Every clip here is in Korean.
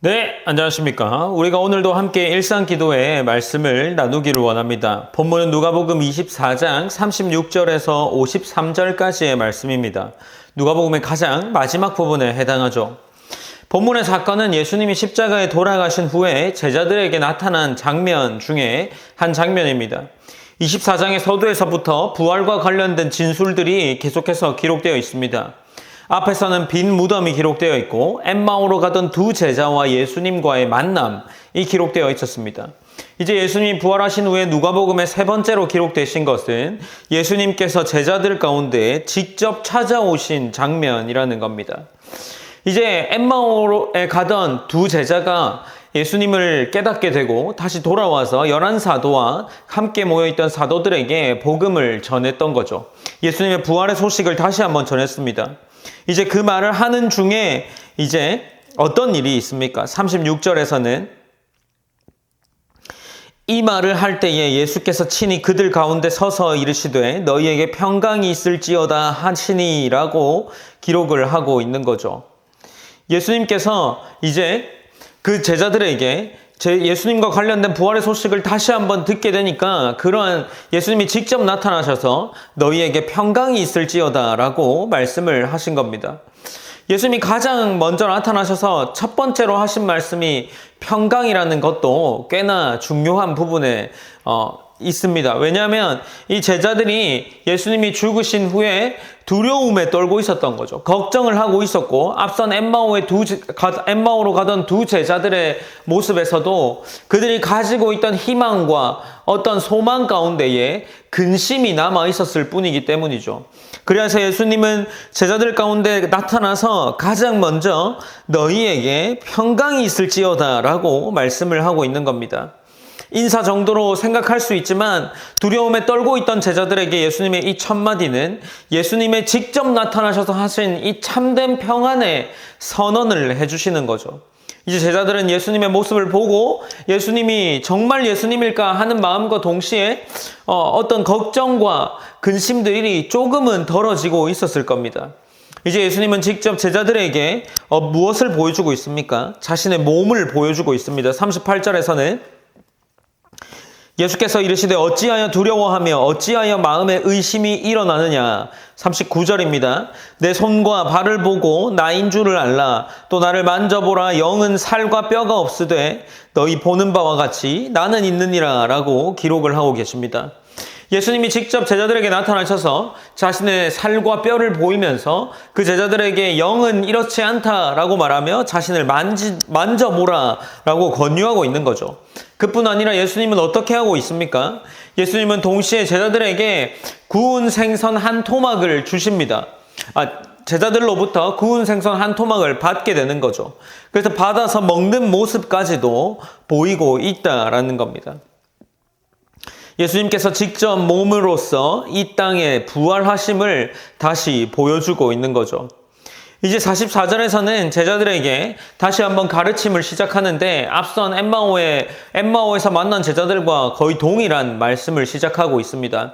네, 안녕하십니까. 우리가 오늘도 함께 일상기도의 말씀을 나누기를 원합니다. 본문은 누가복음 24장 36절에서 53절까지의 말씀입니다. 누가복음의 가장 마지막 부분에 해당하죠. 본문의 사건은 예수님이 십자가에 돌아가신 후에 제자들에게 나타난 장면 중에 한 장면입니다. 24장의 서두에서부터 부활과 관련된 진술들이 계속해서 기록되어 있습니다. 앞에서는 빈 무덤이 기록되어 있고 엠마오로 가던 두 제자와 예수님과의 만남이 기록되어 있었습니다. 이제 예수님이 부활하신 후에 누가복음의 세 번째로 기록되신 것은 예수님께서 제자들 가운데 직접 찾아오신 장면이라는 겁니다. 이제 엠마오에 가던 두 제자가 예수님을 깨닫게 되고 다시 돌아와서 11사도와 함께 모여있던 사도들에게 복음을 전했던 거죠. 예수님의 부활의 소식을 다시 한번 전했습니다. 이제 그 말을 하는 중에 이제 어떤 일이 있습니까? 36절에서는 이 말을 할 때에 예수께서 친히 그들 가운데 서서 이르시되 너희에게 평강이 있을지어다 하시니라고 기록을 하고 있는 거죠. 예수님께서 이제 그 제자들에게 예수님과 관련된 부활의 소식을 다시 한번 듣게 되니까 그러한 예수님이 직접 나타나셔서 너희에게 평강이 있을지어다 라고 말씀을 하신 겁니다. 예수님이 가장 먼저 나타나셔서 첫 번째로 하신 말씀이 평강이라는 것도 꽤나 중요한 부분에 있습니다. 왜냐하면 이 제자들이 예수님이 죽으신 후에 두려움에 떨고 있었던 거죠. 걱정을 하고 있었고 앞선 엠마오로 가던 두 제자들의 모습에서도 그들이 가지고 있던 희망과 어떤 소망 가운데에 근심이 남아 있었을 뿐이기 때문이죠. 그래서 예수님은 제자들 가운데 나타나서 가장 먼저 너희에게 평강이 있을지어다 라고 말씀을 하고 있는 겁니다. 인사 정도로 생각할 수 있지만 두려움에 떨고 있던 제자들에게 예수님의 이 첫마디는 예수님의 직접 나타나셔서 하신 이 참된 평안의 선언을 해주시는 거죠. 이제 제자들은 예수님의 모습을 보고 예수님이 정말 예수님일까 하는 마음과 동시에 어떤 걱정과 근심들이 조금은 덜어지고 있었을 겁니다. 이제 예수님은 직접 제자들에게 무엇을 보여주고 있습니까? 자신의 몸을 보여주고 있습니다. 38절에서는 예수께서 이르시되 어찌하여 두려워하며 어찌하여 마음에 의심이 일어나느냐. 39절입니다. 내 손과 발을 보고 나인 줄을 알라. 또 나를 만져보라. 영은 살과 뼈가 없으되 너희 보는 바와 같이 나는 있느니라 라고 기록을 하고 계십니다. 예수님이 직접 제자들에게 나타나셔서 자신의 살과 뼈를 보이면서 그 제자들에게 영은 이렇지 않다라고 말하며 자신을 만져보라 라고 권유하고 있는 거죠. 그뿐 아니라 예수님은 어떻게 하고 있습니까? 예수님은 동시에 제자들에게 구운 생선 한 토막을 주십니다. 제자들로부터 구운 생선 한 토막을 받게 되는 거죠. 그래서 받아서 먹는 모습까지도 보이고 있다라는 겁니다. 예수님께서 직접 몸으로서 이 땅에 부활하심을 다시 보여주고 있는 거죠. 이제 44절에서는 제자들에게 다시 한번 가르침을 시작하는데 앞선 엠마오에서 만난 제자들과 거의 동일한 말씀을 시작하고 있습니다.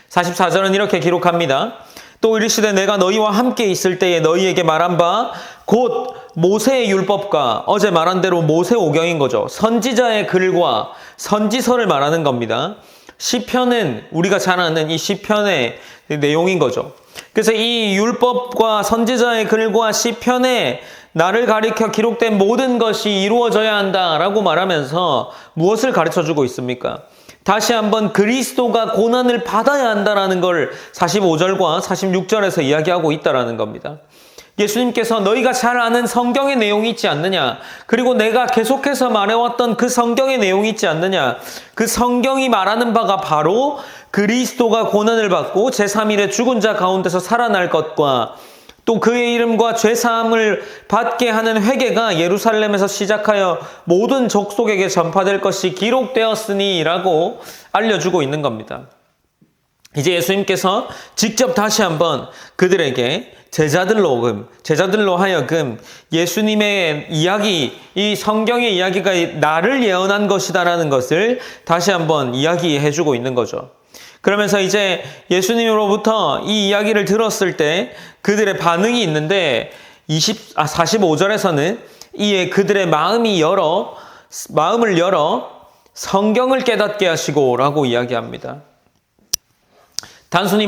44절은 이렇게 기록합니다. 또 이르시되 내가 너희와 함께 있을 때에 너희에게 말한 바 곧 모세의 율법과 어제 말한 대로 모세오경인 거죠. 선지자의 글과 선지서를 말하는 겁니다. 시편은 우리가 잘 아는 이 시편의 내용인 거죠. 그래서 이 율법과 선지자의 글과 시편에 나를 가리켜 기록된 모든 것이 이루어져야 한다라고 말하면서 무엇을 가르쳐주고 있습니까? 다시 한번 그리스도가 고난을 받아야 한다라는 걸 45절과 46절에서 이야기하고 있다라는 겁니다. 예수님께서 너희가 잘 아는 성경의 내용이 있지 않느냐? 그리고 내가 계속해서 말해왔던 그 성경의 내용이 있지 않느냐? 그 성경이 말하는 바가 바로 그리스도가 고난을 받고 제3일에 죽은 자 가운데서 살아날 것과 또 그의 이름과 죄사함을 받게 하는 회개가 예루살렘에서 시작하여 모든 족속에게 전파될 것이 기록되었으니 라고 알려주고 있는 겁니다. 이제 예수님께서 직접 다시 한번 그들에게 제자들로 하여금 예수님의 이야기, 이 성경의 이야기가 나를 예언한 것이다라는 것을 다시 한번 이야기해 주고 있는 거죠. 그러면서 이제 예수님으로부터 이 이야기를 들었을 때 그들의 반응이 있는데 45절에서는 이에 그들의 마음을 열어 성경을 깨닫게 하시고 라고 이야기합니다. 단순히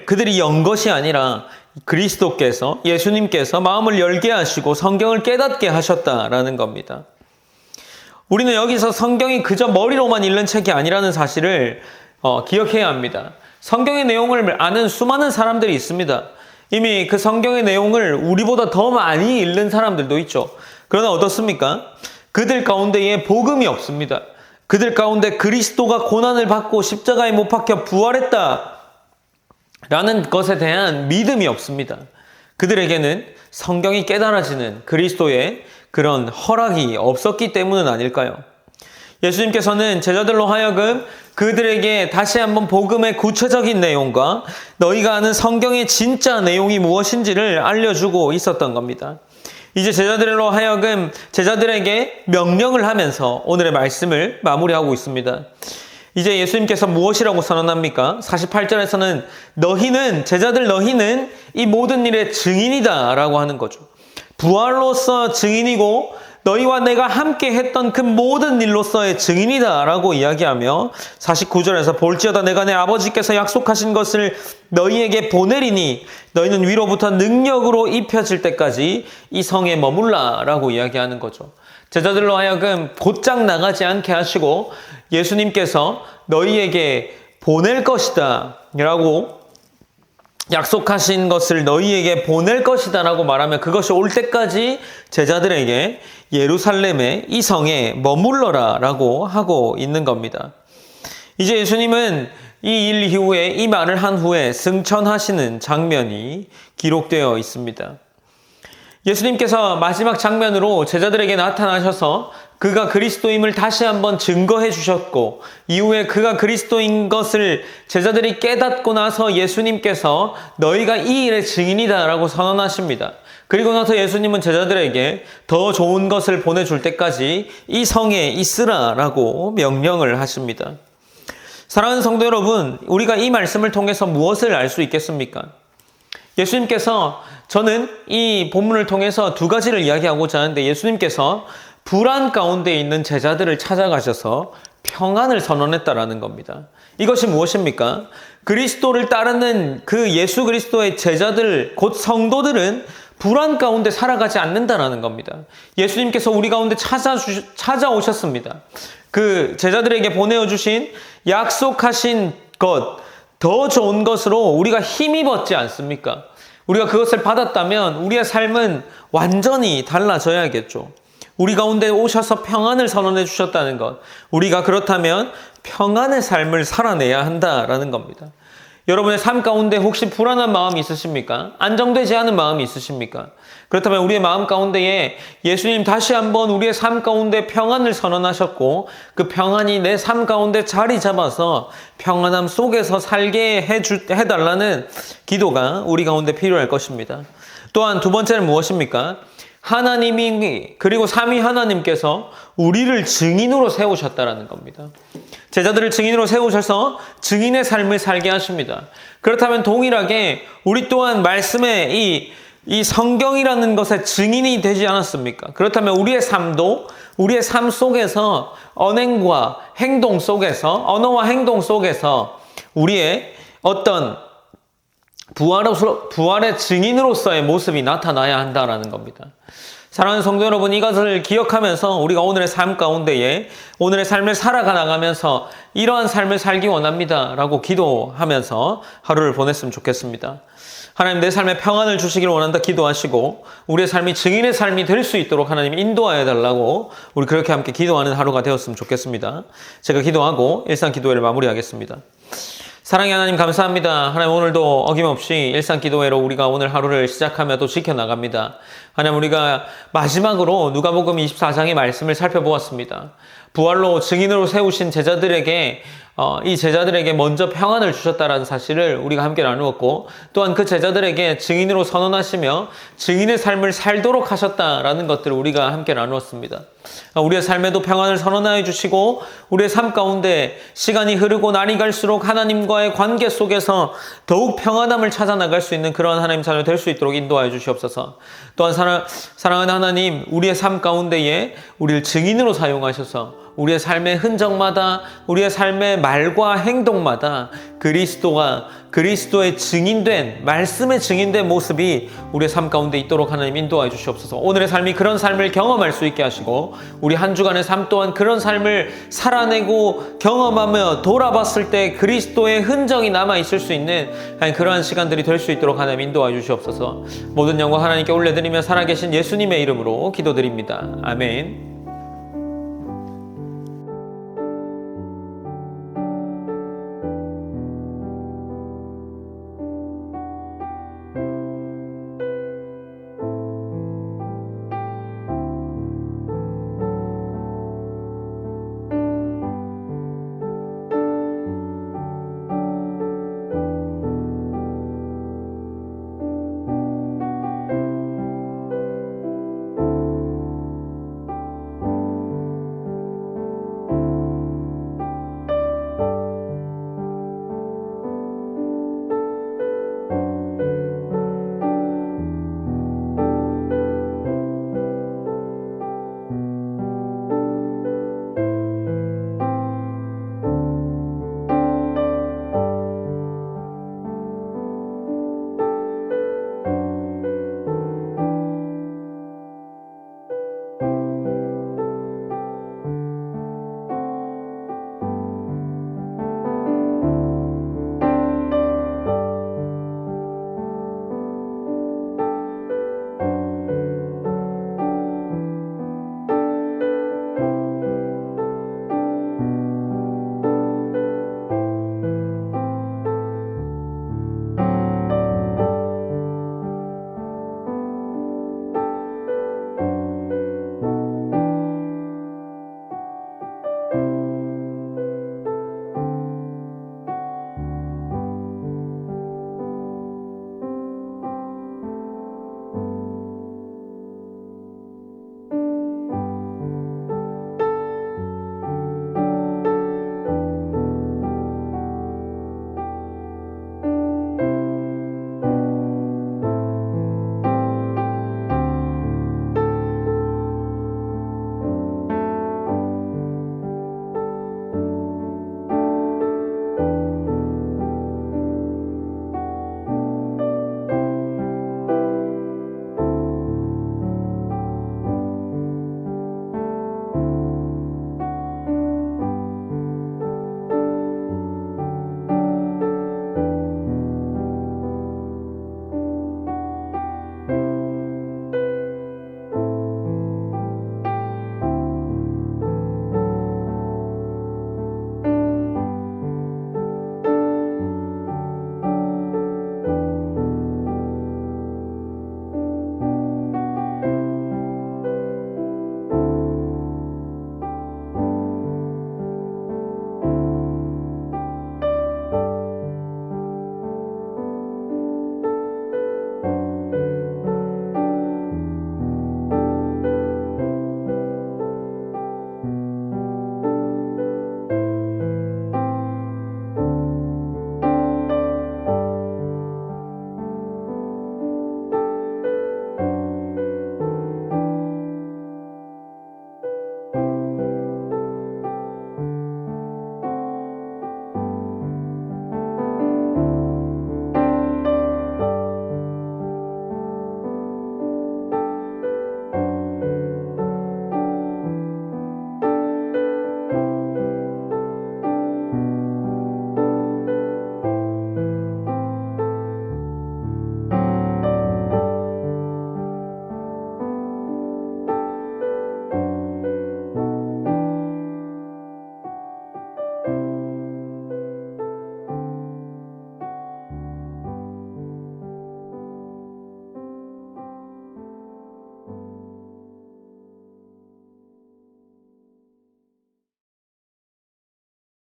그들이 연 것이 아니라 그리스도께서, 예수님께서 마음을 열게 하시고 성경을 깨닫게 하셨다라는 겁니다. 우리는 여기서 성경이 그저 머리로만 읽는 책이 아니라는 사실을 기억해야 합니다. 성경의 내용을 아는 수많은 사람들이 있습니다. 이미 그 성경의 내용을 우리보다 더 많이 읽는 사람들도 있죠. 그러나 어떻습니까? 그들 가운데에 복음이 없습니다. 그들 가운데 그리스도가 고난을 받고 십자가에 못 박혀 부활했다 라는 것에 대한 믿음이 없습니다. 그들에게는 성경이 깨달아지는 그리스도의 그런 허락이 없었기 때문은 아닐까요? 예수님께서는 제자들로 하여금 그들에게 다시 한번 복음의 구체적인 내용과 너희가 아는 성경의 진짜 내용이 무엇인지를 알려주고 있었던 겁니다. 이제 제자들로 하여금 제자들에게 명령을 하면서 오늘의 말씀을 마무리하고 있습니다. 이제 예수님께서 무엇이라고 선언합니까? 48절에서는 제자들 너희는 이 모든 일의 증인이다 라고 하는 거죠. 부활로서 증인이고 너희와 내가 함께 했던 그 모든 일로서의 증인이다 라고 이야기하며 49절에서 볼지어다 내가 내 아버지께서 약속하신 것을 너희에게 보내리니 너희는 위로부터 능력으로 입혀질 때까지 이 성에 머물라 라고 이야기하는 거죠. 제자들로 하여금 곧장 나가지 않게 하시고 예수님께서 너희에게 보낼 것이다 라고 약속하신 것을 너희에게 보낼 것이다 라고 말하면 그것이 올 때까지 제자들에게 예루살렘의 이 성에 머물러라 라고 하고 있는 겁니다. 이제 예수님은 이 일 이후에 이 말을 한 후에 승천하시는 장면이 기록되어 있습니다. 예수님께서 마지막 장면으로 제자들에게 나타나셔서 그가 그리스도임을 다시 한번 증거해 주셨고 이후에 그가 그리스도인 것을 제자들이 깨닫고 나서 예수님께서 너희가 이 일의 증인이다 라고 선언하십니다. 그리고 나서 예수님은 제자들에게 더 좋은 것을 보내줄 때까지 이 성에 있으라 라고 명령을 하십니다. 사랑하는 성도 여러분, 우리가 이 말씀을 통해서 무엇을 알 수 있겠습니까? 예수님께서 저는 이 본문을 통해서 두 가지를 이야기하고자 하는데 예수님께서 불안 가운데 있는 제자들을 찾아가셔서 평안을 선언했다라는 겁니다. 이것이 무엇입니까? 그리스도를 따르는 그 예수 그리스도의 제자들, 곧 성도들은 불안 가운데 살아가지 않는다라는 겁니다. 예수님께서 우리 가운데 찾아오셨습니다. 그 제자들에게 보내주신 약속하신 것, 더 좋은 것으로 우리가 힘입었지 않습니까? 우리가 그것을 받았다면 우리의 삶은 완전히 달라져야겠죠. 우리 가운데 오셔서 평안을 선언해 주셨다는 것. 우리가 그렇다면 평안의 삶을 살아내야 한다라는 겁니다. 여러분의 삶 가운데 혹시 불안한 마음이 있으십니까? 안정되지 않은 마음이 있으십니까? 그렇다면 우리의 마음 가운데에 예수님 다시 한번 우리의 삶 가운데 평안을 선언하셨고 그 평안이 내 삶 가운데 자리 잡아서 평안함 속에서 살게 해달라는 기도가 우리 가운데 필요할 것입니다. 또한 두 번째는 무엇입니까? 하나님이 그리고 삼위 하나님께서 우리를 증인으로 세우셨다라는 겁니다. 제자들을 증인으로 세우셔서 증인의 삶을 살게 하십니다. 그렇다면 동일하게 우리 또한 말씀의 이 성경이라는 것의 증인이 되지 않았습니까? 그렇다면 우리의 삶도 우리의 삶 속에서 언행과 행동 속에서 언어와 행동 속에서 우리의 어떤 부활의 증인으로서의 모습이 나타나야 한다라는 겁니다. 사랑하는 성도 여러분, 이것을 기억하면서 우리가 오늘의 삶 가운데에 오늘의 삶을 살아가 나가면서 이러한 삶을 살기 원합니다 라고 기도하면서 하루를 보냈으면 좋겠습니다. 하나님, 내 삶에 평안을 주시기를 원한다 기도하시고 우리의 삶이 증인의 삶이 될 수 있도록 하나님 인도하여 달라고 우리 그렇게 함께 기도하는 하루가 되었으면 좋겠습니다. 제가 기도하고 일상기도회를 마무리하겠습니다. 사랑의 하나님 감사합니다. 하나님, 오늘도 어김없이 일상기도회로 우리가 오늘 하루를 시작하며 또 지켜나갑니다. 하나님, 우리가 마지막으로 누가복음 24장의 말씀을 살펴보았습니다. 부활로 증인으로 세우신 제자들에게 이 제자들에게 먼저 평안을 주셨다라는 사실을 우리가 함께 나누었고, 또한 그 제자들에게 증인으로 선언하시며 증인의 삶을 살도록 하셨다라는 것들을 우리가 함께 나누었습니다. 우리의 삶에도 평안을 선언하여 주시고, 우리의 삶 가운데 시간이 흐르고 날이 갈수록 하나님과의 관계 속에서 더욱 평안함을 찾아 나갈 수 있는 그런 하나님 자녀 될 수 있도록 인도하여 주시옵소서. 또한 사랑하는 하나님, 우리의 삶 가운데에 우리를 증인으로 사용하셔서 우리의 삶의 흔적마다, 우리의 삶의 말과 행동마다 그리스도의 증인된, 말씀의 증인된 모습이 우리의 삶 가운데 있도록 하나님 인도하여 주시옵소서. 오늘의 삶이 그런 삶을 경험할 수 있게 하시고, 우리 한 주간의 삶 또한 그런 삶을 살아내고 경험하며 돌아봤을 때 그리스도의 흔적이 남아있을 수 있는 그러한 시간들이 될 수 있도록 하나님 인도하여 주시옵소서. 모든 영광 하나님께 올려드리며 살아계신 예수님의 이름으로 기도드립니다. 아멘.